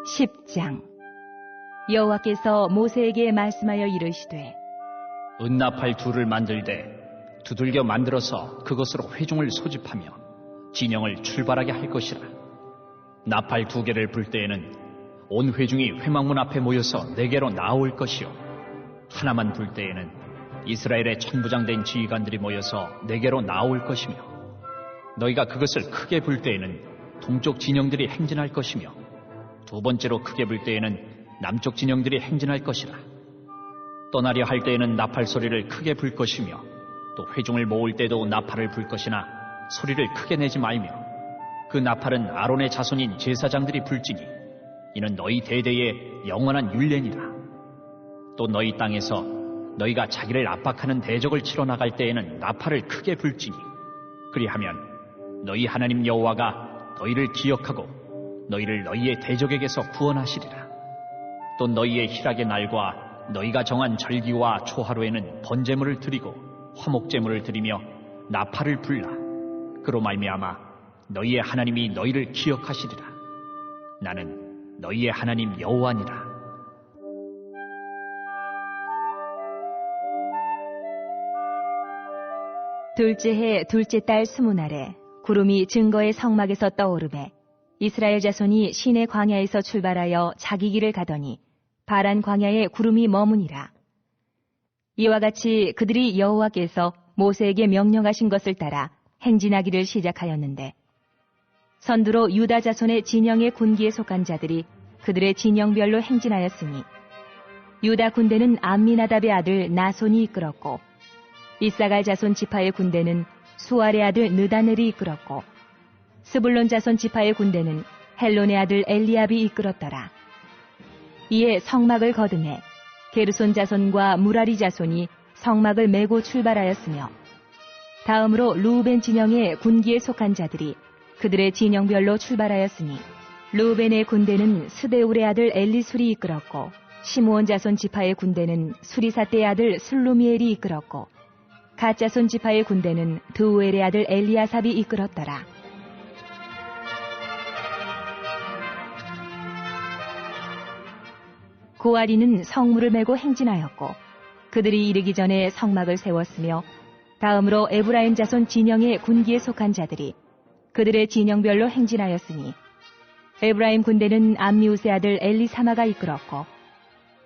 10장. 여호와께서 모세에게 말씀하여 이르시되 은나팔 둘을 만들되 두들겨 만들어서 그것으로 회중을 소집하며 진영을 출발하게 할 것이라. 나팔 두 개를 불 때에는 온 회중이 회막문 앞에 모여서 내게로 나올 것이요, 하나만 불 때에는 이스라엘의 천부장된 지휘관들이 모여서 내게로 나올 것이며, 너희가 그것을 크게 불 때에는 동쪽 진영들이 행진할 것이며, 두 번째로 크게 불 때에는 남쪽 진영들이 행진할 것이라. 떠나려 할 때에는 나팔 소리를 크게 불 것이며, 또 회중을 모을 때도 나팔을 불 것이나 소리를 크게 내지 말며, 그 나팔은 아론의 자손인 제사장들이 불지니 이는 너희 대대의 영원한 율례니라. 또 너희 땅에서 너희가 자기를 압박하는 대적을 치러 나갈 때에는 나팔을 크게 불지니, 그리하면 너희 하나님 여호와가 너희를 기억하고 너희를 너희의 대적에게서 구원하시리라. 또 너희의 희락의 날과 너희가 정한 절기와 초하루에는 번제물을 드리고 화목제물을 드리며 나팔을 불라. 그로 말미암아 너희의 하나님이 너희를 기억하시리라. 나는 너희의 하나님 여호와니라. 둘째 해 둘째 달 20날에 구름이 증거의 성막에서 떠오르매 이스라엘 자손이 시내 광야에서 출발하여 자기 길을 가더니 바란 광야에 구름이 머무니라. 이와 같이 그들이 여호와께서 모세에게 명령하신 것을 따라 행진하기를 시작하였는데, 선두로 유다 자손의 진영의 군기에 속한 자들이 그들의 진영별로 행진하였으니, 유다 군대는 암미나답의 아들 나손이 이끌었고, 이사갈 자손 지파의 군대는 수알의 아들 느다넬이 이끌었고, 스불론 자손 지파의 군대는 헬론의 아들 엘리압이 이끌었더라. 이에 성막을 거듭해 게르손 자손과 무라리 자손이 성막을 메고 출발하였으며, 다음으로 루벤 진영의 군기에 속한 자들이 그들의 진영별로 출발하였으니, 루벤의 군대는 스데울의 아들 엘리술이 이끌었고, 시므온 자손 지파의 군대는 수리사떼의 아들 슬루미엘이 이끌었고, 갓 자손 지파의 군대는 드우엘의 아들 엘리아삽이 이끌었더라. 고아리는 성물을 메고 행진하였고, 그들이 이르기 전에 성막을 세웠으며, 다음으로 에브라임 자손 진영의 군기에 속한 자들이 그들의 진영별로 행진하였으니, 에브라임 군대는 암미우스의 아들 엘리사마가 이끌었고,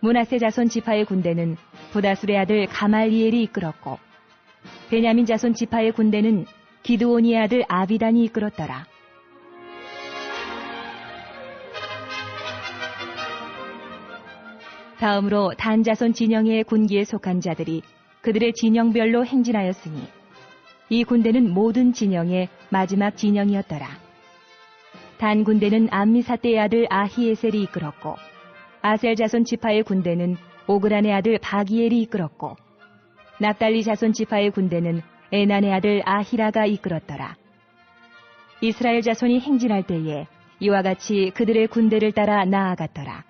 므낫세 자손 지파의 군대는 부다술의 아들 가말리엘이 이끌었고, 베냐민 자손 지파의 군대는 기드온이의 아들 아비단이 이끌었더라. 다음으로 단 자손 진영의 군기에 속한 자들이 그들의 진영별로 행진하였으니, 이 군대는 모든 진영의 마지막 진영이었더라. 단 군대는 암미사떼의 아들 아히에셀이 이끌었고, 아셀 자손 지파의 군대는 오그란의 아들 바기엘이 이끌었고, 납달리 자손 지파의 군대는 에난의 아들 아히라가 이끌었더라. 이스라엘 자손이 행진할 때에 이와 같이 그들의 군대를 따라 나아갔더라.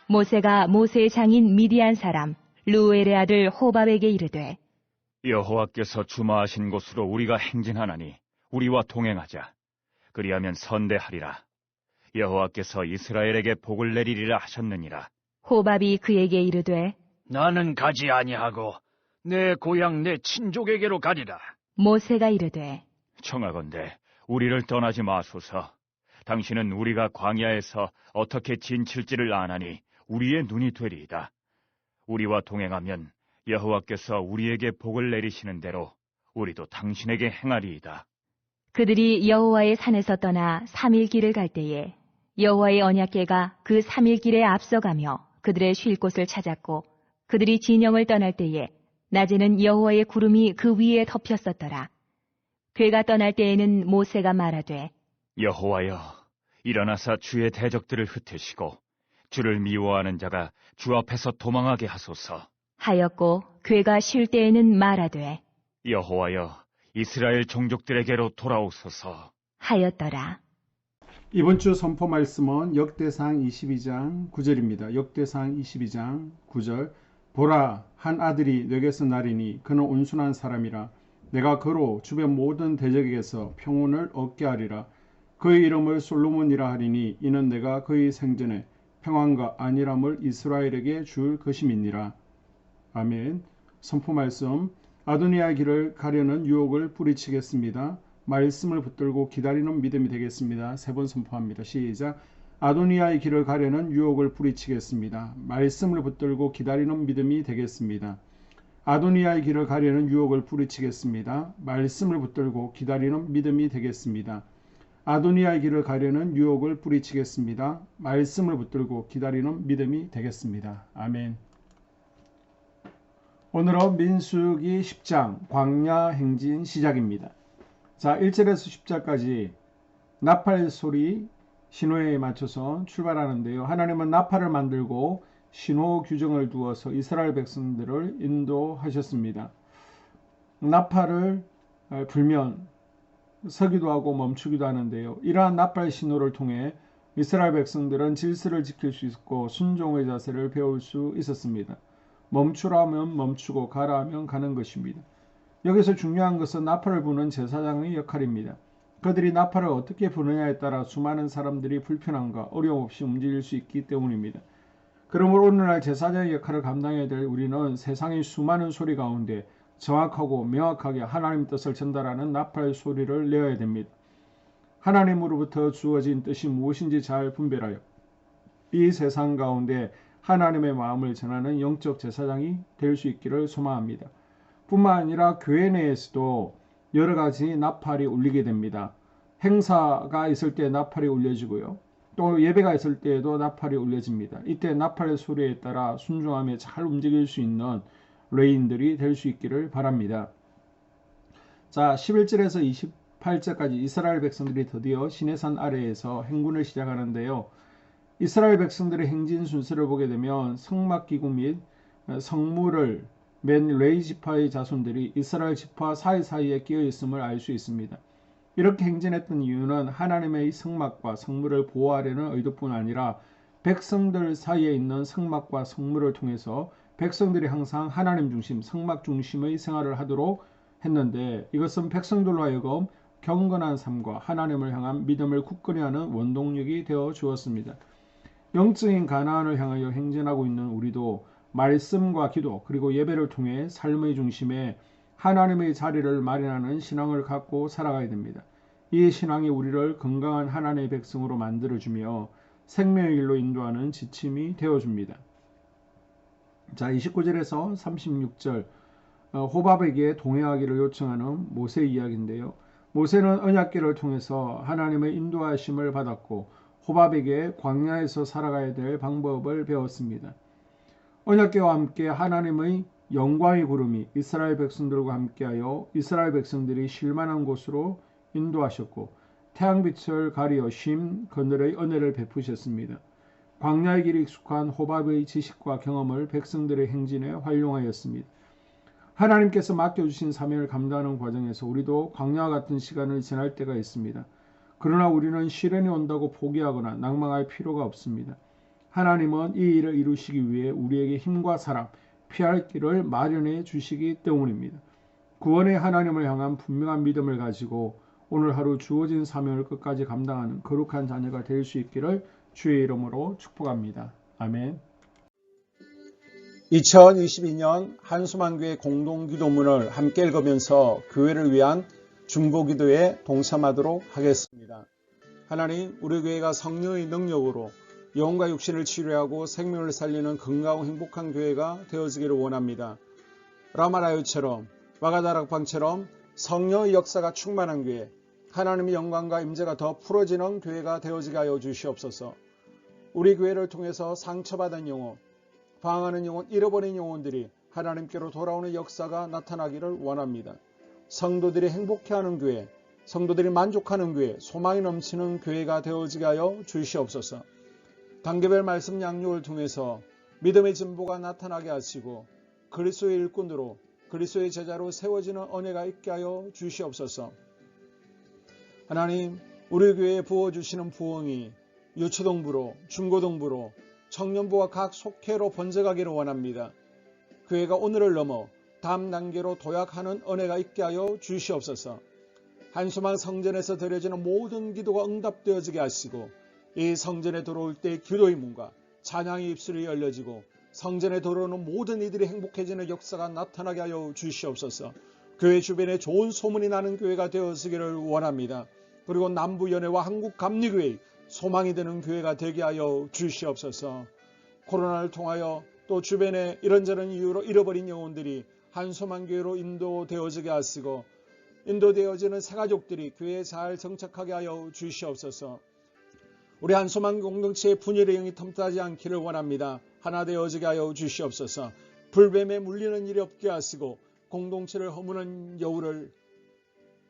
모세가 모세의 장인 미디안 사람 르우엘의 아들 호밥에게 이르되, 여호와께서 주마하신 곳으로 우리가 행진하나니 우리와 동행하자. 그리하면 선대하리라. 여호와께서 이스라엘에게 복을 내리리라 하셨느니라. 호밥이 그에게 이르되, 나는 가지 아니하고 내 고향 내 친족에게로 가리라. 모세가 이르되, 청하건대 우리를 떠나지 마소서. 당신은 우리가 광야에서 어떻게 진칠지를 아나니 우리의 눈이 되리이다. 우리와 동행하면 여호와께서 우리에게 복을 내리시는 대로 우리도 당신에게 행하리이다. 그들이 여호와의 산에서 떠나 3일 길을 갈 때에 여호와의 언약궤가 그 3일 길에 앞서가며 그들의 쉴 곳을 찾았고, 그들이 진영을 떠날 때에 낮에는 여호와의 구름이 그 위에 덮였었더라. 궤가 떠날 때에는 모세가 말하되, 여호와여, 일어나사 주의 대적들을 흩으시고 주를 미워하는 자가 주 앞에서 도망하게 하소서 하였고, 궤가 쉴 때에는 말하되, 여호와여, 이스라엘 종족들에게로 돌아오소서 하였더라. 이번 주 선포 말씀은 역대상 22장 9절입니다. 역대상 22장 9절, 보라, 한 아들이 내게서 나리니 그는 온순한 사람이라. 내가 그로 주변 모든 대적에게서 평온을 얻게 하리라. 그의 이름을 솔로몬이라 하리니 이는 내가 그의 생전에 평안과 안일함을 이스라엘에게 줄 것임이니라. 아멘. 선포 말씀. 아도니아의 길을 가려는 유혹을 뿌리치겠습니다. 말씀을 붙들고 기다리는 믿음이 되겠습니다. 세 번 선포합니다. 시작. 아도니아의 길을 가려는 유혹을 뿌리치겠습니다. 말씀을 붙들고 기다리는 믿음이 되겠습니다. 아도니아의 길을 가려는 유혹을 뿌리치겠습니다. 말씀을 붙들고 기다리는 믿음이 되겠습니다. 아도니아의 길을 가려는 유혹을 뿌리치겠습니다. 말씀을 붙들고 기다리는 믿음이 되겠습니다. 아멘. 오늘은 민수기 10장 광야 행진 시작입니다. 자, 1절에서 10절까지 나팔 소리 신호에 맞춰서 출발하는데요. 하나님은 나팔을 만들고 신호 규정을 두어서 이스라엘 백성들을 인도하셨습니다. 나팔을 불면 서기도 하고 멈추기도 하는데요. 이러한 나팔 신호를 통해 이스라엘 백성들은 질서를 지킬 수 있고 순종의 자세를 배울 수 있었습니다. 멈추라 하면 멈추고 가라 하면 가는 것입니다. 여기서 중요한 것은 나팔을 부는 제사장의 역할입니다. 그들이 나팔을 어떻게 부느냐에 따라 수많은 사람들이 불편함과 어려움 없이 움직일 수 있기 때문입니다. 그러므로 오늘날 제사장의 역할을 감당해야 될 우리는 세상의 수많은 소리 가운데 정확하고 명확하게 하나님 뜻을 전달하는 나팔 소리를 내어야 됩니다. 하나님으로부터 주어진 뜻이 무엇인지 잘 분별하여 이 세상 가운데 하나님의 마음을 전하는 영적 제사장이 될 수 있기를 소망합니다. 뿐만 아니라 교회 내에서도 여러 가지 나팔이 울리게 됩니다. 행사가 있을 때 나팔이 울려지고요. 또 예배가 있을 때에도 나팔이 울려집니다. 이때 나팔의 소리에 따라 순종하며 잘 움직일 수 있는 레인들이 될 수 있기를 바랍니다. 자, 11절에서 28절까지 이스라엘 백성들이 드디어 시내산 아래에서 행군을 시작하는데요. 이스라엘 백성들의 행진 순서를 보게 되면 성막기구 및 성물을 맨 레위 지파의 자손들이 이스라엘 지파 사이사이에 끼어 있음을 알 수 있습니다. 이렇게 행진했던 이유는 하나님의 성막과 성물을 보호하려는 의도뿐 아니라 백성들 사이에 있는 성막과 성물을 통해서 백성들이 항상 하나님 중심, 성막 중심의 생활을 하도록 했는데 이것은 백성들로 하여금 경건한 삶과 하나님을 향한 믿음을 굳건히 하는 원동력이 되어 주었습니다. 영적인 가나안을 향하여 행진하고 있는 우리도 말씀과 기도 그리고 예배를 통해 삶의 중심에 하나님의 자리를 마련하는 신앙을 갖고 살아가야 됩니다. 이 신앙이 우리를 건강한 하나님의 백성으로 만들어주며 생명의 길로 인도하는 지침이 되어줍니다. 자, 29절에서 36절 호밥에게 동행하기를 요청하는 모세 이야기인데요. 모세는 언약궤를 통해서 하나님의 인도하심을 받았고 호밥에게 광야에서 살아가야 될 방법을 배웠습니다. 언약궤와 함께 하나님의 영광의 구름이 이스라엘 백성들과 함께하여 이스라엘 백성들이 쉴만한 곳으로 인도하셨고 태양빛을 가리어 쉼 그늘의 은혜를 베푸셨습니다. 광야의 길이 익숙한 호밥의 지식과 경험을 백성들의 행진에 활용하였습니다. 하나님께서 맡겨주신 사명을 감당하는 과정에서 우리도 광야와 같은 시간을 지날 때가 있습니다. 그러나 우리는 시련이 온다고 포기하거나 낭망할 필요가 없습니다. 하나님은 이 일을 이루시기 위해 우리에게 힘과 사랑, 피할 길을 마련해 주시기 때문입니다. 구원의 하나님을 향한 분명한 믿음을 가지고 오늘 하루 주어진 사명을 끝까지 감당하는 거룩한 자녀가 될 수 있기를 주의 이름으로 축복합니다. 아멘. 2022년 한수만교회 공동기도문을 함께 읽으면서 교회를 위한 중보기도에 동참하도록 하겠습니다. 하나님, 우리 교회가 성령의 능력으로 영과 육신을 치료하고 생명을 살리는 건강하고 행복한 교회가 되어지기를 원합니다. 라마라요처럼 와가다락방처럼 성령의 역사가 충만한 교회, 하나님의 영광과 임재가 더 풀어지는 교회가 되어지게 하여 주시옵소서. 우리 교회를 통해서 상처받은 영혼, 방황하는 영혼, 잃어버린 영혼들이 하나님께로 돌아오는 역사가 나타나기를 원합니다. 성도들이 행복해하는 교회, 성도들이 만족하는 교회, 소망이 넘치는 교회가 되어지게 하여 주시옵소서. 단계별 말씀 양육을 통해서 믿음의 진보가 나타나게 하시고 그리스도의 일꾼으로 그리스도의 제자로 세워지는 은혜가 있게 하여 주시옵소서. 하나님, 우리 교회에 부어주시는 부흥이 유초동부로, 중고동부로, 청년부와 각 속회로 번져가기를 원합니다. 교회가 오늘을 넘어 다음 단계로 도약하는 은혜가 있게 하여 주시옵소서. 한소망 성전에서 드려지는 모든 기도가 응답되어지게 하시고 이 성전에 들어올 때 기도의 문과 찬양의 입술이 열려지고 성전에 들어오는 모든 이들이 행복해지는 역사가 나타나게 하여 주시옵소서. 교회 주변에 좋은 소문이 나는 교회가 되어지기를 원합니다. 그리고 남부연회와 한국감리교회의 소망이 되는 교회가 되게 하여 주시옵소서. 코로나를 통하여 또 주변에 이런저런 이유로 잃어버린 영혼들이 한소망교회로 인도되어지게 하시고 인도되어지는 새가족들이 교회에 잘 정착하게 하여 주시옵소서. 우리 한소망 공동체의 분열의 영이 텀타지 않기를 원합니다. 하나 되어지게 하여 주시옵소서. 불뱀에 물리는 일이 없게 하시고 공동체를 허무는 여우를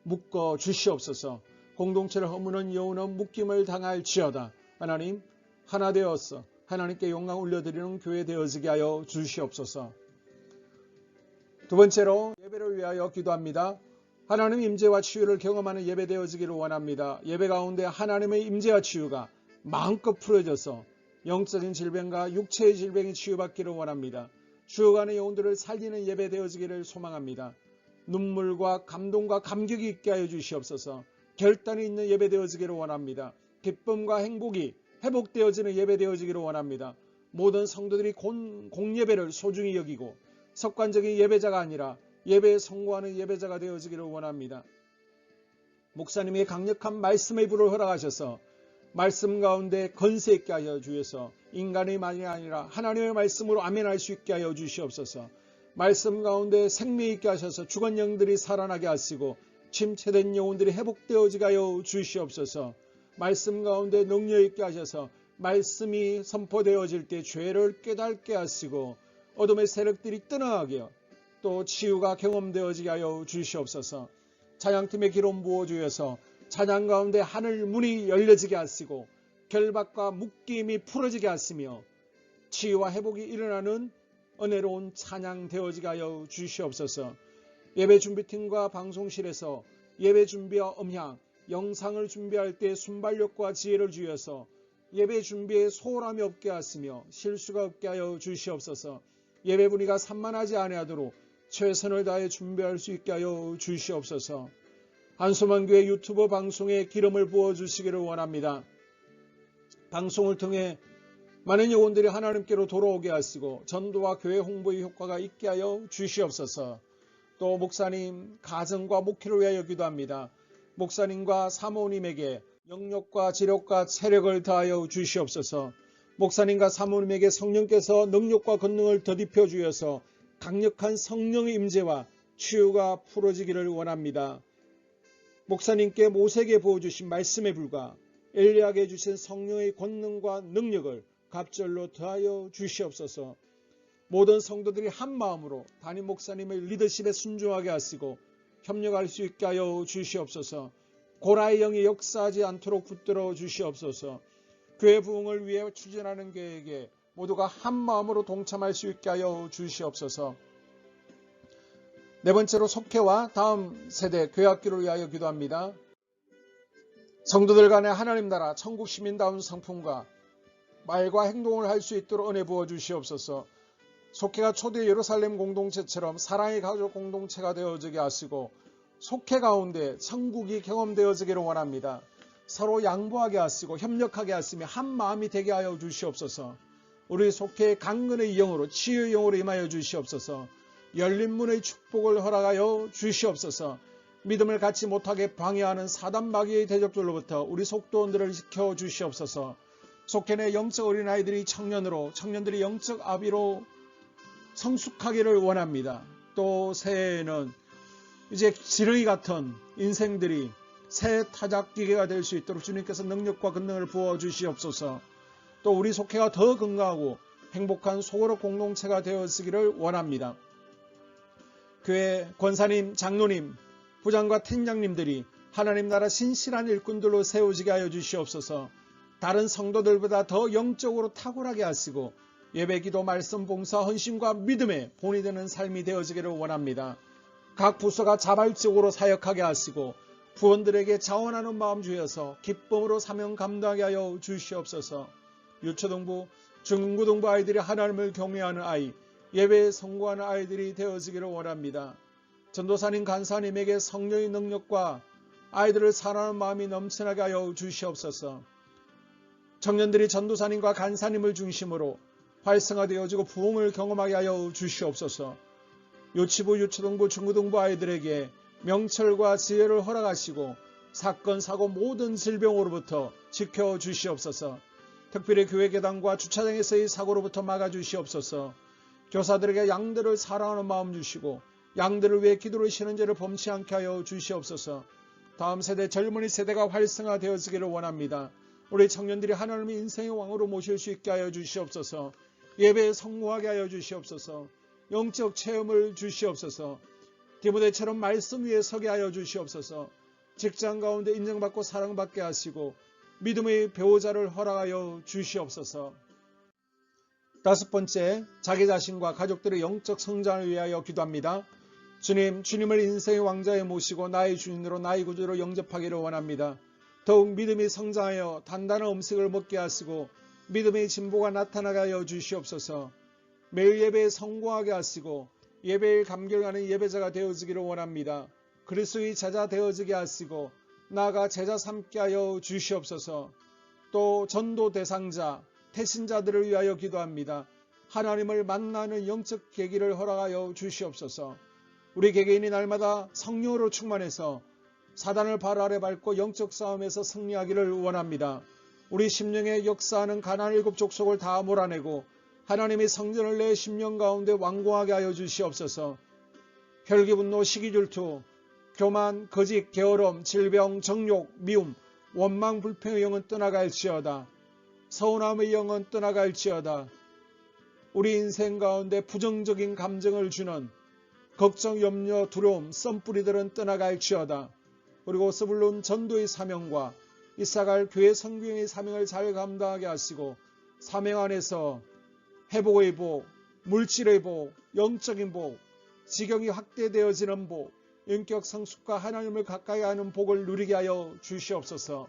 묶어 주시옵소서. 공동체를 허무는 여우는 묶임을 당할지어다. 하나님 하나 되어서 하나님께 영광 올려드리는 교회 되어지게 하여 주시옵소서. 두 번째로 예배를 위하여 기도합니다. 하나님 임재와 치유를 경험하는 예배 되어지기를 원합니다. 예배 가운데 하나님의 임재와 치유가 마음껏 풀어져서 영적인 질병과 육체의 질병이 치유받기를 원합니다. 죽어가는 영혼들을 살리는 예배 되어지기를 소망합니다. 눈물과 감동과 감격이 있게 하여 주시옵소서. 결단이 있는 예배 되어지기를 원합니다. 기쁨과 행복이 회복되어지는 예배 되어지기를 원합니다. 모든 성도들이 공예배를 소중히 여기고 석관적인 예배자가 아니라 예배에 성공하는 예배자가 되어지기를 원합니다. 목사님의 강력한 말씀의 불을 허락하셔서 말씀 가운데 건세 있게 하여 주셔서 인간의 말이 아니라 하나님의 말씀으로 아멘할 수 있게 하여 주시옵소서. 말씀 가운데 생명 있게 하셔서 죽은 영들이 살아나게 하시고 침체된 영혼들이 회복되어지게 하여 주시옵소서. 말씀 가운데 능력 있게 하셔서 말씀이 선포되어질 때 죄를 깨닫게 하시고 어둠의 세력들이 떠나가게 또 치유가 경험되어지게 하여 주시옵소서. 찬양팀의 기름 부어주셔서 찬양 가운데 하늘 문이 열려지게 하시고 결박과 묶임이 풀어지게 하시며 치유와 회복이 일어나는 은혜로운 찬양 되어지게 하여 주시옵소서. 예배 준비팀과 방송실에서 예배 준비와 음향, 영상을 준비할 때 순발력과 지혜를 주셔서 예배 준비에 소홀함이 없게 하시며 실수가 없게 하여 주시옵소서. 예배 분위기가 산만하지 아니하도록 최선을 다해 준비할 수 있게 하여 주시옵소서. 한소망교회 유튜브 방송에 기름을 부어주시기를 원합니다. 방송을 통해 많은 영혼들이 하나님께로 돌아오게 하시고 전도와 교회 홍보의 효과가 있게 하여 주시옵소서. 또 목사님 가정과 목회를 위하여 기도합니다. 목사님과 사모님에게 영력과 지력과 체력을 다하여 주시옵소서. 목사님과 사모님에게 성령께서 능력과 권능을 더딥혀 주셔서 강력한 성령의 임재와 치유가 풀어지기를 원합니다. 목사님께 모세에게 부어주신 말씀의 불과 엘리야에게 주신 성령의 권능과 능력을 갑절로 더하여 주시옵소서. 모든 성도들이 한 마음으로 담임 목사님의 리더십에 순종하게 하시고 협력할 수 있게 하여 주시옵소서. 고라의 영이 역사하지 않도록 붙들어 주시옵소서. 교회 부흥을 위해 추진하는 교회에게 모두가 한 마음으로 동참할 수 있게 하여 주시옵소서. 네 번째로 속회와 다음 세대 교회학교를 위하여 기도합니다. 성도들 간의 하나님 나라 천국 시민다운 성품과 말과 행동을 할 수 있도록 은혜 부어 주시옵소서. 속회가 초대 예루살렘 공동체처럼 사랑의 가족 공동체가 되어지게 하시고 속회 가운데 천국이 경험되어지기를 원합니다. 서로 양보하게 하시고 협력하게 하시며 한 마음이 되게 하여 주시옵소서. 우리 속회의 강건의 영으로 치유의 영으로 임하여 주시옵소서. 열린 문의 축복을 허락하여 주시옵소서. 믿음을 갖지 못하게 방해하는 사단 마귀의 대적들로부터 우리 속도원들을 지켜 주시옵소서. 속회 내 영적 어린아이들이 청년들이 영적 아비로 성숙하기를 원합니다. 또 새해에는 이제 지렁이 같은 인생들이 새 타작기계가 될 수 있도록 주님께서 능력과 권능을 부어 주시옵소서. 또 우리 속회가 더 건강하고 행복한 소그룹 공동체가 되어지기를 원합니다. 교회 권사님, 장로님, 부장과 팀장님들이 하나님 나라 신실한 일꾼들로 세워지게 하여 주시옵소서. 다른 성도들보다 더 영적으로 탁월하게 하시고 예배기도 말씀 봉사 헌신과 믿음의 본이 되는 삶이 되어지기를 원합니다. 각 부서가 자발적으로 사역하게 하시고 부원들에게 자원하는 마음 주셔서 기쁨으로 사명 감당하게 하여 주시옵소서. 유초등부, 중고등부 아이들이 하나님을 경외하는 아이, 예배에 성공하는 아이들이 되어지기를 원합니다. 전도사님, 간사님에게 성령의 능력과 아이들을 사랑하는 마음이 넘쳐나게 하여 주시옵소서. 청년들이 전도사님과 간사님을 중심으로 활성화되어지고 부흥을 경험하게 하여 주시옵소서. 유치부, 유초등부, 중고등부 아이들에게 명철과 지혜를 허락하시고 사건, 사고, 모든 질병으로부터 지켜주시옵소서. 특별히 교회 계단과 주차장에서의 사고로부터 막아주시옵소서. 교사들에게 양들을 사랑하는 마음 주시고 양들을 위해 기도를 쉬는 죄를 범치 않게 하여 주시옵소서. 다음 세대, 젊은이 세대가 활성화되어지기를 원합니다. 우리 청년들이 하나님의 인생의 왕으로 모실 수 있게 하여 주시옵소서. 예배에 성공하게 하여 주시옵소서. 영적 체험을 주시옵소서. 디모데처럼 말씀 위에 서게 하여 주시옵소서. 직장 가운데 인정받고 사랑받게 하시고 믿음의 배우자를 허락하여 주시옵소서. 다섯 번째, 자기 자신과 가족들의 영적 성장을 위하여 기도합니다. 주님, 주님을 인생의 왕자에 모시고 나의 주인으로 나의 구주로 영접하기를 원합니다. 더욱 믿음이 성장하여 단단한 음식을 먹게 하시고 믿음의 진보가 나타나게 하여 주시옵소서. 매일 예배에 성공하게 하시고 예배에 감격하는 예배자가 되어지기를 원합니다. 그리스도의 제자 되어지게 하시고 나아가 제자 삼게 하여 주시옵소서. 또 전도 대상자, 태신자들을 위하여 기도합니다. 하나님을 만나는 영적 계기를 허락하여 주시옵소서. 우리 개개인이 날마다 성령으로 충만해서 사단을 발 아래 밟고 영적 싸움에서 승리하기를 원합니다. 우리 심령에 역사하는 가나안 7족속을 다 몰아내고 하나님의 성전을 내 심령 가운데 완공하게 하여 주시옵소서. 혈기, 분노, 시기, 질투, 교만, 거짓, 게으름, 질병, 정욕, 미움, 원망, 불평의 영은 떠나갈지어다. 서운함의 영은 떠나갈지어다. 우리 인생 가운데 부정적인 감정을 주는 걱정, 염려, 두려움, 썸뿌리들은 떠나갈지어다. 그리고 스불론 전도의 사명과 이사갈 교회 성경의 사명을 잘 감당하게 하시고 사명 안에서 회복의 복, 물질의 복, 영적인 복, 지경이 확대되어지는 복, 인격 성숙과 하나님을 가까이 하는 복을 누리게 하여 주시옵소서.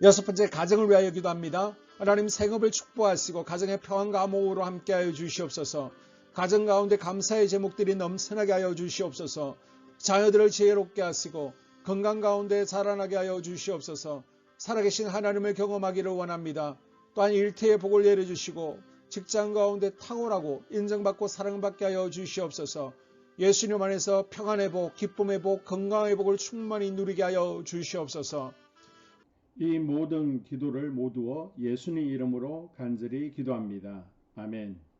여섯 번째, 가정을 위하여 기도합니다. 하나님, 생업을 축복하시고 가정의 평안과 암호로 함께하여 주시옵소서. 가정 가운데 감사의 제목들이 넘쳐나게 하여 주시옵소서. 자녀들을 지혜롭게 하시고 건강 가운데 자라나게 하여 주시옵소서. 살아계신 하나님을 경험하기를 원합니다. 또한 일태의 복을 내려주시고 직장 가운데 탁월하고 인정받고 사랑받게 하여 주시옵소서. 예수님 안에서 평안의 복, 기쁨의 복, 건강의 복을 충만히 누리게 하여 주시옵소서. 이 모든 기도를 모두어 예수님 이름으로 간절히 기도합니다. 아멘.